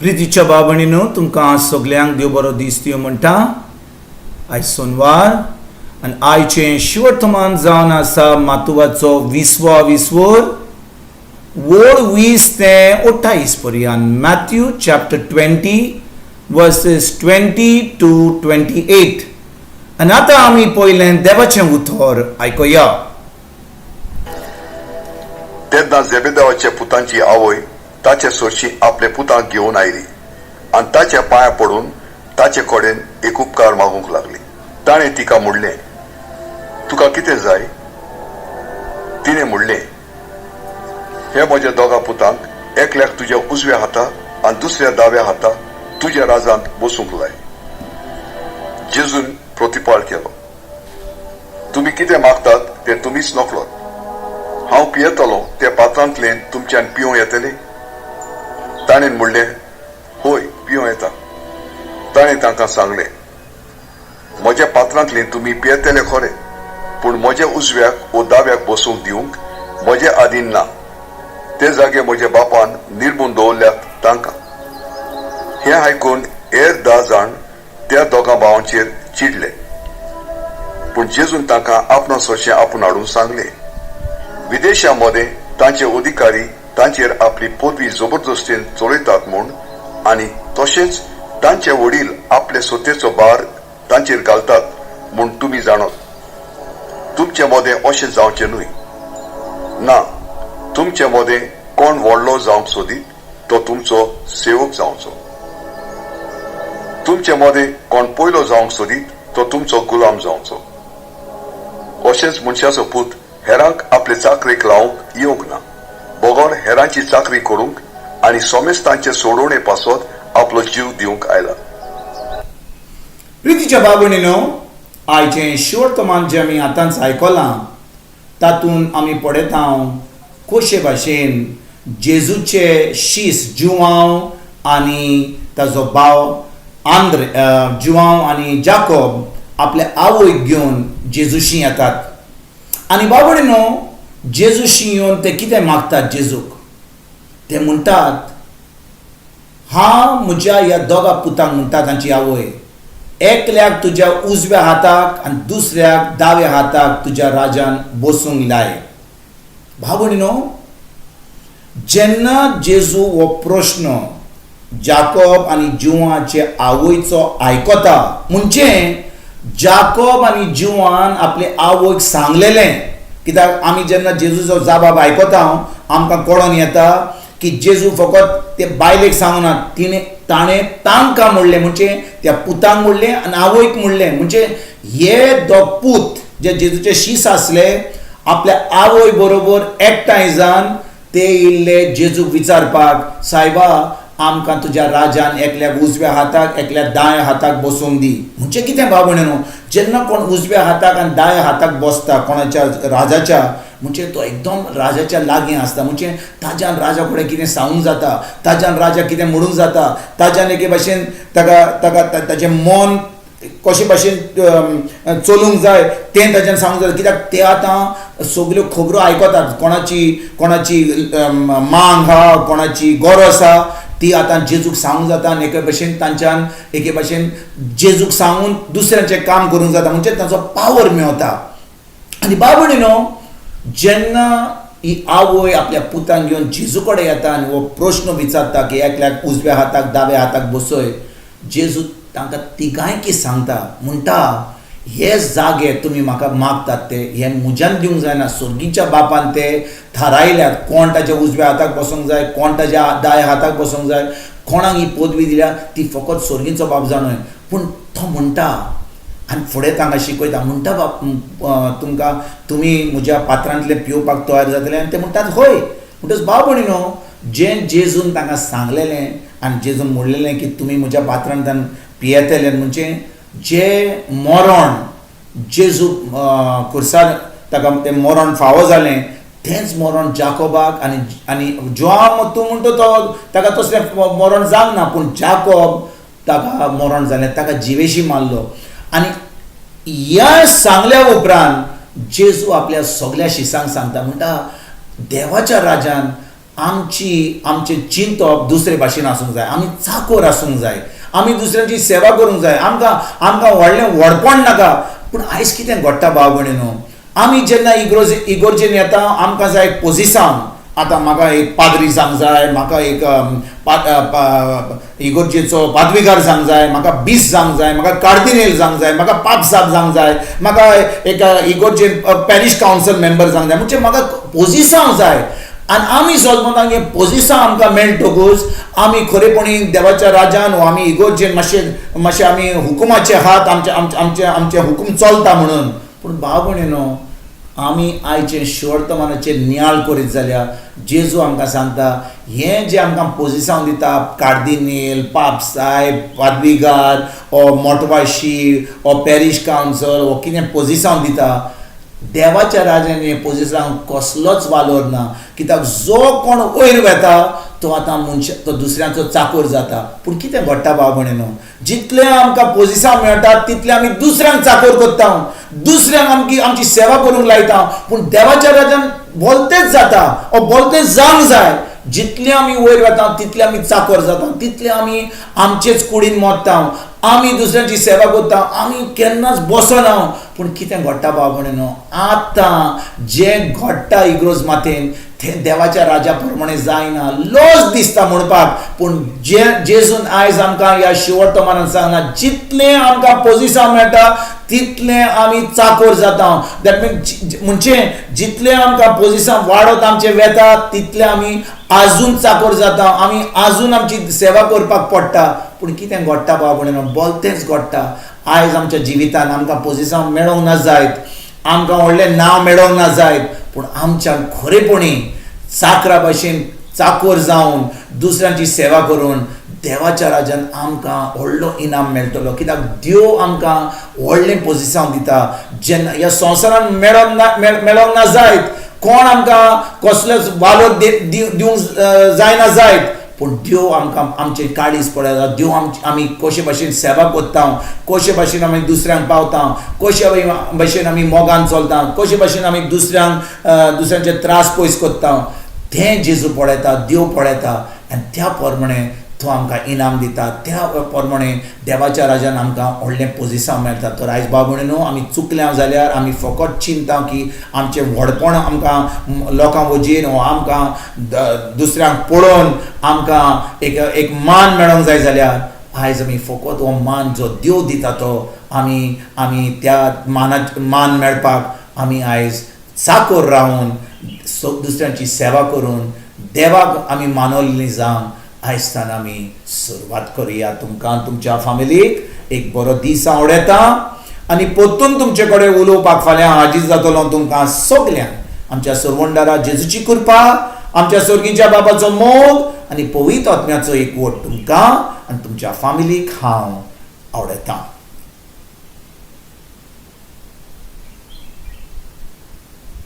प्रितीच्या बाबणीनो तुमकां सगल्यांक देव बरो दीस दिवं म्हणटा. आयज सोनवार आनी आयचें शिवर्तमान जावन आसा मातुवाचो 20वा वोड 20 ते 28 पर्यंत. Matthew chapter 20 versus 20 to 28. आनी आतां आमी पयलें देवाचें उतर आयकया. तेन्ना जेबेदावाचे पुतांची आवय ताचे सोरशी आपले पुतांक घेवन आयली आनी ताच्या पांया पडून ताचे कडेन एक उपकार मागूंक लागली. ताणें तिका म्हणलें, तुका कितें जाय? तिणें म्हणलें, हे म्हज्या दोगा पुतांक एकल्याक तुज्या उजव्या हाता आनी दुसऱ्या दाव्या हाता तुज्या राजांत बसूंक लाय. जेजून प्रतिपाळ केलो, तुमी कितें मागतात तें तुमीच नकळोत. हांव पियेतलों ते पात्रांतलें तुमच्यान पिवं येतलें? ताणें म्हणलें, होय, पिवं येता. ताणें तांकां सांगलें, म्हज्या पात्रांतलें तुमी पियेतले खरें, पूण म्हज्या उजव्याक वा दाव्याक बसूंक दिवंक म्हजे आदीन ना. ते जागे म्हज्या बापान निर्मून दवरल्यात तांकां. हें आयकून हेर 10 जाण त्या दोगां भावांचेर चिडले. पूण जेजून तांकां आपणा सोरशें आपूण हाडून सांगलें, विदेशांमध्ये तांचे अधिकारी तांचेर आपली पदवी जबरदस्तीन चलयतात म्हूण, आनी तशेंच तांचे वडील आपले सत्तेचो भार तांचेर घालतात म्हूण तुमी जाणत. तुमचे मदें अशें जावचें न्हय. ना, तुमचे मदें कोण व्हडलो जावंक सोदीत तो तुमचो सेवक जावचो. तुमचे मदें कोण पयलो जावंक सोदीत तो तुमचो गुलाम जावचो. अशेंच मनशाचो पूत हेरांक आपले चाकरेक लावंक येवंक ना, बोगोन हेरांची चाकरी करूंक आनी सोमेस्तांचे सोडवणे पासत आपलो जीव दिवंक आयला. प्रितीच्या बाबणीनो, आयचें शिवर्तमान जें आमी आतांच आयकलां तातूंत आमी पळयता कशे भाशेन जेजूचे शीस जुवांव आनी ताजो भाव जुवांव आनी जाकोब आपल्या आवयक घेवन जेजूशी येतात. आनी बाबडीनो, जेजूशी येवन ते कितें मागतात जेजूक? ते म्हणटात, हांव म्हज्या ह्या दोगा पुतांक म्हणटा तांची आवय, एकल्याक तुज्या उजव्या हाताक आनी दुसऱ्याक दाव्या हाताक तुज्या राजान बसूंक लाय. भावणीनो, जेन्ना जेजू हो प्रश्न जाकोब आनी जुवांचे आवयचो आयकता, म्हणजे जाकोब आनी जुवान आपले आवयक सांगलेलें, कित्याक आमी जेन्ना जेजूचो जबाब आयकता आमकां कळोन येता की जेजू फकत ते बायलेक सांगना, ताणें तांकां म्हणलें, म्हणजे त्या पुतांक म्हणलें आनी आवयक म्हणलें. म्हणजे हे दोग पूत जे जेजूचे शीस आसले आपल्या आवय बरोबर एकठांय जावन ते येयल्ले जेजूक विचारपाक, सायबा आमकां तुज्या राजान एकल्याक उजव्या हाताक एकल्याक दाव्या हाताक बसूंक दी. म्हणजे कितें बाबणेनो, जेन्ना कोण उजव्या हाताक आनी दाव्या हाताक बसता कोणाच्या राजाच्या, म्हणजे तो एकदम राजाच्या लागीं आसता. म्हणजे ताज्यान राजा कडेन कितें सांगूंक जाता, ताज्यान राजा कितें म्हणूंक जाता, ताज्यान एके भाशेन ताजें मन कशे भाशेन चलूंक जाय तें ताज्यान सांगूंक जाता. कित्याक ते आतां सगल्यो खबरो आयकतात, कोणाची मांग हा, कोणाची गरज हा, ती आतां जेजूक सांगूंक जाता आनी एके भाशेन तांच्यान एके भाशेन जेजूक सांगून दुसऱ्यांचें काम करूंक जाता. म्हणजे ताचो पावर मेळटा. आनी बाबडीनो, जेन्ना ही आवय आपल्या पुतांक घेवन जेजू कडेन येता आनी हो प्रश्न विचारता की एकल्याक उजव्या हाताक दाव्या हाताक बसय, जेजू तांकां तिगांयकी सांगता, म्हणटा, हे जागे तुमी म्हाका मागतात ते हे म्हज्यान दिवंक जायना. सर्गीच्या बापान ते थारायल्यात कोण ताच्या उजव्या हाताक बसूंक जाय, कोण ताच्या दाव्या हाताक बसूंक जाय, कोणाक ही पदवी दिल्या ती फकत सर्गीचो बाप जाणय. पूण तो म्हणटा आनी फुडें तांकां शिकयता, म्हणटा तुमकां तुमी म्हज्या पात्रांतले पिवपाक तयार जातले? आनी ते म्हणटात, होय. म्हणटच बाबणीनो, जें जेजून तांकां सांगलेलें आनी जेजून म्हणलेलें की तुमी म्हज्या पात्रांतल्यान पियेतले, म्हणजे जे मरण जेजू खुर्सार ताका तें मरण फावो जालें, तेंच मरण जाकोबाक आनी जुवांव तूं म्हणटा तो ताका तसलें मरण जावंक ना, पूण जाकोब ताका मरण जालें, ताका जिवेशी मारलो. आनी ह्या सांगल्या उपरांत जेजू आपल्या सगल्या शिसांक सांगता, म्हणटा, देवाच्या राजान आमचे चिंतप दुसरे भाशेन आसूंक जाय. आमी चाकोर आसूंक जाय. आमी दुसऱ्यांची सेवा करूंक जाय. आमकां व्हडलें व्हडपण नाका. पूण आयज कितें घडटा भाव भयणीनो, आमी जेन्ना इगोर्जेन येता आमकां जाय पोजिशन. आतां म्हाका एक पाद्री जावंक जाय, म्हाका एक इगोर्जेचो पादवीकार जावंक जाय, म्हाका बीस जावंक जाय, म्हाका कार्दिनेल जावंक जाय, म्हाका पाप साब जावंक जाय, म्हाका एक इगोर्जेन पॅरिश कावन्सिल मेंबर जावंक जाय. म्हणजे म्हाका पोजिशन जाय. आनी आमी सोजमतांक हें पोजिशन आमकां मेळटकूच आमी खरेपणी देवाच्या राज्यान वा आमी इगोर्जेन मातशें आमी हुकुमाचे हात आमचे हुकूम चलता म्हणून. पूण भाव भयणीनो, आमी आयचे शुवर्तमानाचेर नियाळ करीत जाल्यार जेजू आमकां सांगता, हें जें आमकां पोजिशन दिता, कार्दिनेल, पाप साहेब, पादवीगार ओ मोटवाशी ओ पॅरिश कावन्सिल वो कितें पोजिशन दिता, देवाच्या राज्यान हे पोजिशन कसलोच वालोर ना. कित्याक जो कोण वयर वेता तो आतां तो दुसऱ्याचो चाकोर जाता. पूण कितें घडटा भाव भयणीनो, जितलें आमकां पोजिशन मेळटा तितलें आमी दुसऱ्यांक चाकोर करता, दुसऱ्यांक आमची सेवा करूंक लायता. पूण देवाच्या राज्यान बोलतेच जाता ओ बोलतेच जावंक जाय. जितले आमी वयर वता तितले आमी चाकोर जाता, तितले आमी आमचेच कुडीन मोडटा, आमी दुसऱ्यांची सेवा करता, आमी केन्नाच बसना. पूण कितें घडटा भाव भयणीनो, आतां जें घडटा इग्रोज मातेन तें देवाच्या राजा प्रमाणे जायना. लज दिसता म्हणपाक. पूण जेजून आयज आमकां ह्या शिवर्तमानान सांगना, जितलें आमकां पोजिशन मेळटा तितलें आमी चाकोर जाता. दॅट मीन्स म्हणजे जितलें आमकां पोजिशन वाडत आमचें वेता तितलें आमी आजून चाकोर जाता, आमी आजून आमची सेवा करपाक पडटा. पूण कितें घडटा भाव भयणीनो, बोलतेंच घडटा. आयज आमच्या जिवितान आमकां पोजिशन मेळोंक ना जायत, आमकां व्हडलें नांव मेळोंक ना जायत. पूण आमच्या खरेपणी चाकरा भाशेन चाकोर जावन दुसऱ्यांची सेवा करून देवाच्या राज्यान आमकां व्हडलो इनाम मेळटलो. कित्याक देव आमकां व्हडलें पोजिशन दिता जेन्ना ह्या संवसारान मेळोंक ना जायत. कोण आमकां कसलोच वालोर दिवंक जायना जायत. पूण देव आमकां आमचे काळीज पळयता. देव आमी कशे भाशेन सेवा करता, कशे भाशेन आमी दुसऱ्यांक पावता, कशे भाशेन आमी मोगान चलता, कशे भाशेन आमी दुसऱ्यांचे त्रास पयस करता, तें जेजू पळयता, देव पळयता. आनी त्या प्रमाणे तो आमकां इनाम दिता. त्या प्रमाणे देवाच्या राज्यान आमकां व्हडलें पोजिशन मेळटा. तर आयज भाव भयणीनो, आमी चुकल्या जाल्यार आमी फकत चिंता की आमचें व्हडपण आमकां लोकां वजीन वा आमकां दुसऱ्यांक पळोवन आमकां एक मान मेळोंक जाय जाल्यार आयज आमी फकत हो मान जो देव दिता तो आमी त्या मान मेळपाक आमी आयज चाकोर रावन दुसऱ्यांची सेवा करून देवाक आमी मानवल्लीं जावन आयजतान आमी सुरवात करुया. तुमकां तुमच्या फॅमिलीक एक बरो दीस हांव येता आनी परतून तुमचे कडेन उलोवपाक फाल्यां हाजीर जातलो. तुमकां सगल्यांक आमच्या सर्वंडारा जेजूची कृपा, आमच्या सर्गीच्या बाबाचो मोग आनी पवित्र आत्म्याचो एकवट तुमकां आनी तुमच्या फॅमिलीक हांव आवडटा.